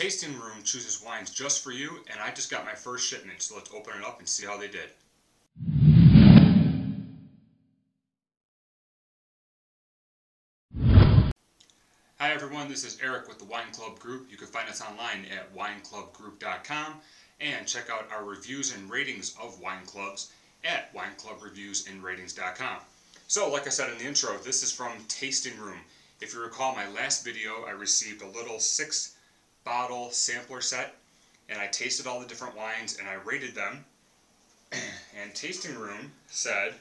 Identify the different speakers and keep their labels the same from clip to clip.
Speaker 1: tasting room chooses wines just for you, and I just got my first shipment, so let's open it up and see how they did. Hi everyone, this is Eric with the Wine Club Group. You can find us online at wineclubgroup.com and check out our reviews and ratings of wine clubs at wineclubreviewsandratings.com. So, like I said in the intro, this is from Tasting Room. If you recall my last video, I received a little 6-bottle sampler set, and I tasted all the different wines and I rated them. And Tasting Room said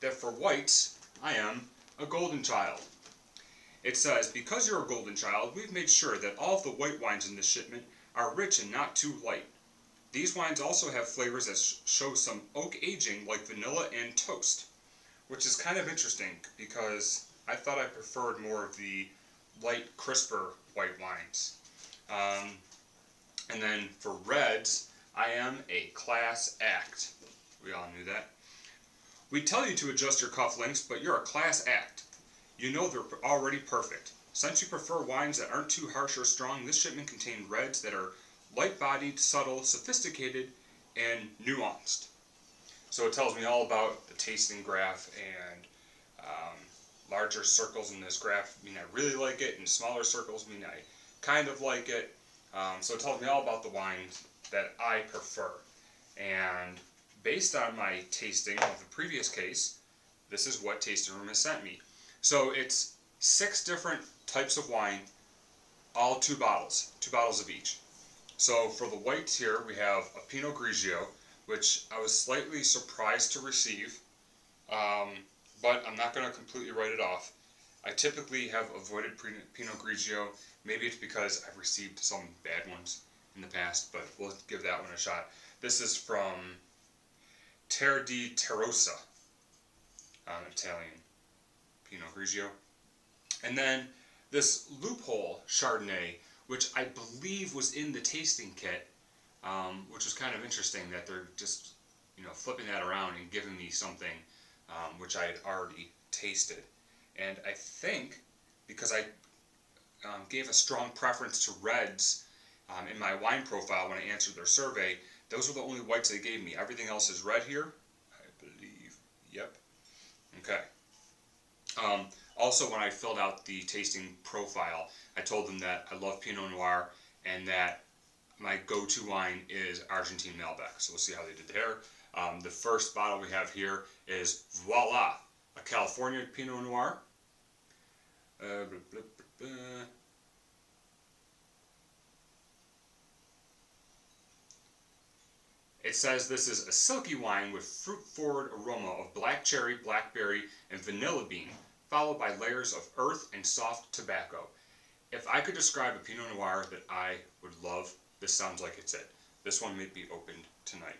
Speaker 1: that for whites, I am a golden child. It says, because you're a golden child, we've made sure that all of the white wines in this shipment are rich and not too light. These wines also have flavors that show some oak aging like vanilla and toast, which is kind of interesting because I thought I preferred more of the light, crisper white wines. And then for reds, I am a class act. We all knew that. We tell you to adjust your cufflinks, but you're a class act. You know they're already perfect. Since you prefer wines that aren't too harsh or strong, this shipment contained reds that are light-bodied, subtle, sophisticated, and nuanced. So it tells me all about the tasting graph, and larger circles in this graph mean I really like it, and smaller circles mean I kind of like it. So it tells me all about the wines that I prefer. And based on my tasting of the previous case, this is what Tasting Room has sent me. So it's 6 different types of wine, all 2 bottles of each. So for the whites here, we have a Pinot Grigio, which I was slightly surprised to receive, but I'm not going to completely write it off. I typically have avoided Pinot Grigio. Maybe it's because I've received some bad ones in the past, but we'll give that one a shot. This is from Terra di Terrosa, Italian Pinot Grigio. And then this Loophole Chardonnay, which I believe was in the tasting kit, which was kind of interesting that they're just, flipping that around and giving me something which I had already tasted. And I think because I gave a strong preference to reds in my wine profile when I answered their survey, those were the only whites they gave me. Everything else is red here, I believe. Yep. Okay. Also, when I filled out the tasting profile, I told them that I love Pinot Noir and that my go-to wine is Argentine Malbec. So we'll see how they did there. The first bottle we have here is Voila, a California Pinot Noir. It says this is a silky wine with fruit-forward aroma of black cherry, blackberry, and vanilla bean, followed by layers of earth and soft tobacco. If I could describe a Pinot Noir that I would love, this sounds like it's it. This one may be opened tonight.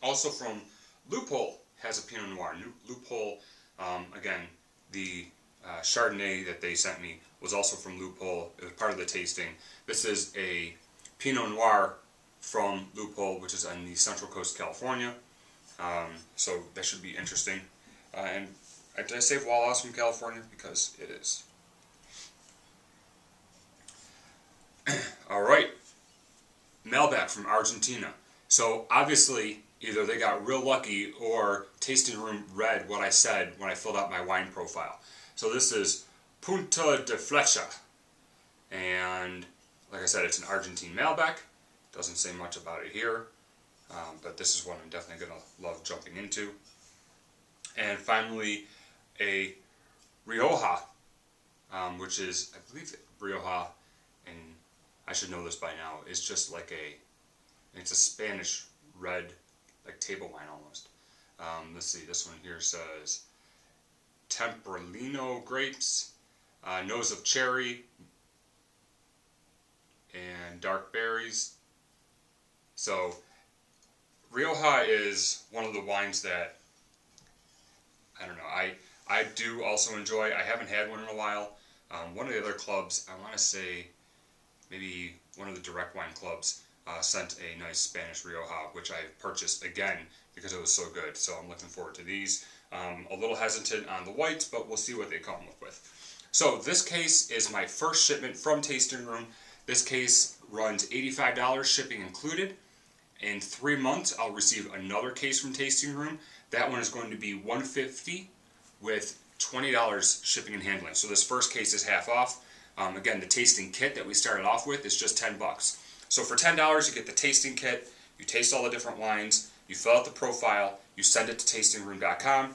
Speaker 1: Also from Loophole has a Pinot Noir. Loophole, again, the Chardonnay that they sent me was also from Loophole. It was part of the tasting. This is a Pinot Noir from Loophole, which is on the Central Coast, California. So that should be interesting. And did I say Voila from California? Because it is. Alright. Malbec from Argentina. So obviously, either they got real lucky or Tasting Room read what I said when I filled out my wine profile. So this is Punta de Flecha. And like I said, it's an Argentine Malbec. Doesn't say much about it here. But this is one I'm definitely going to love jumping into. And finally, a Rioja, which is, I believe Rioja, and I should know this by now, is just like it's a Spanish red, like table wine almost. Let's see, this one here says Tempranillo grapes, nose of cherry, and dark berries. So, Rioja is one of the wines that, I don't know, I do also enjoy. I haven't had one in a while. One of the other clubs, I want to say maybe one of the direct wine clubs, sent a nice Spanish Rioja, which I purchased again because it was so good. So I'm looking forward to these. A little hesitant on the whites, but we'll see what they come up with. So this case is my first shipment from Tasting Room. This case runs $85, shipping included. In 3 months, I'll receive another case from Tasting Room. That one is going to be $150 with $20 shipping and handling. So this first case is half off. Again, the tasting kit that we started off with is just $10. So for $10, you get the tasting kit, you taste all the different wines, you fill out the profile, you send it to tastingroom.com.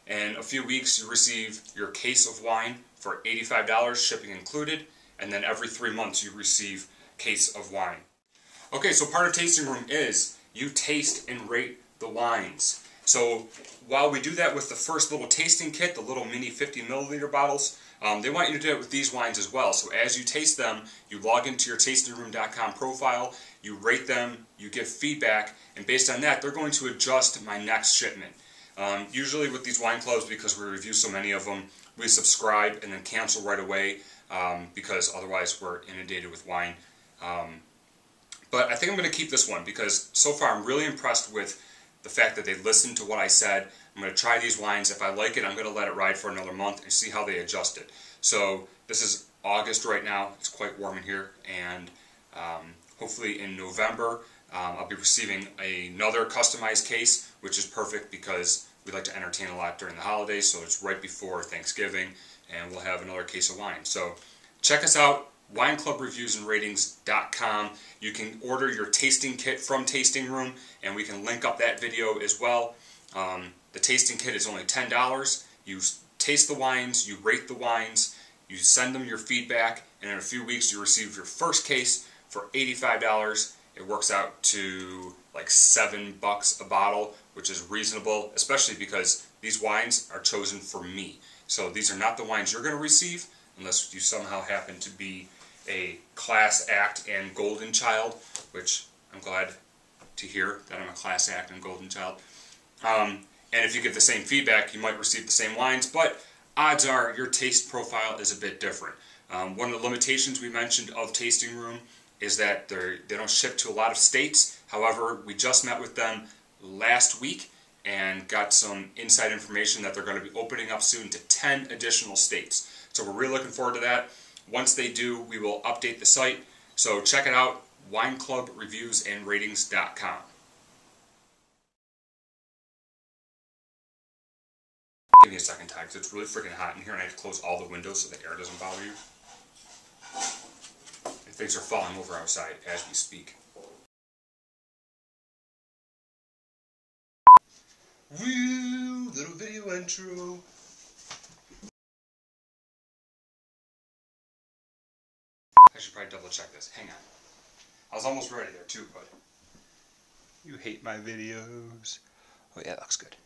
Speaker 1: In a few weeks, you receive your case of wine for $85, shipping included, and then every 3 months you receive case of wine. Okay, so part of Tasting Room is you taste and rate the wines. So while we do that with the first little tasting kit, the little mini 50 milliliter bottles, they want you to do it with these wines as well. So as you taste them, you log into your tastingroom.com profile, you rate them, you give feedback, and based on that, they're going to adjust my next shipment. Usually with these wine clubs, because we review so many of them, we subscribe and then cancel right away because otherwise we're inundated with wine. But I think I'm going to keep this one because so far I'm really impressed with the fact that they listened to what I said. I'm going to try these wines. If I like it, I'm going to let it ride for another month and see how they adjust it. So this is August right now. It's quite warm in here, and hopefully in November I'll be receiving another customized case, which is perfect because we like to entertain a lot during the holidays, so it's right before Thanksgiving, and we'll have another case of wine. So check us out, wineclubreviewsandratings.com. You can order your tasting kit from Tasting Room, and we can link up that video as well. The tasting kit is only $10. You taste the wines, you rate the wines, you send them your feedback, and in a few weeks you receive your first case for $85. It works out to like $7 a bottle, which is reasonable, especially because these wines are chosen for me. So these are not the wines you're going to receive unless you somehow happen to be a class act and golden child, which I'm glad to hear that I'm a class act and golden child. And if you give the same feedback, you might receive the same wines, but odds are your taste profile is a bit different. One of the limitations we mentioned of Tasting Room is that they don't ship to a lot of states. However, we just met with them last week and got some inside information that they're going to be opening up soon to 10 additional states. So we're really looking forward to that. Once they do, we will update the site. So check it out, wineclubreviewsandratings.com. Give me a second, Ty, because it's really freaking hot in here and I have to close all the windows so the air doesn't bother you. And things are falling over outside as we speak. Woo! Little video intro. I should probably double check this. Hang on. I was almost ready there too, but you hate my videos. Oh yeah, that looks good.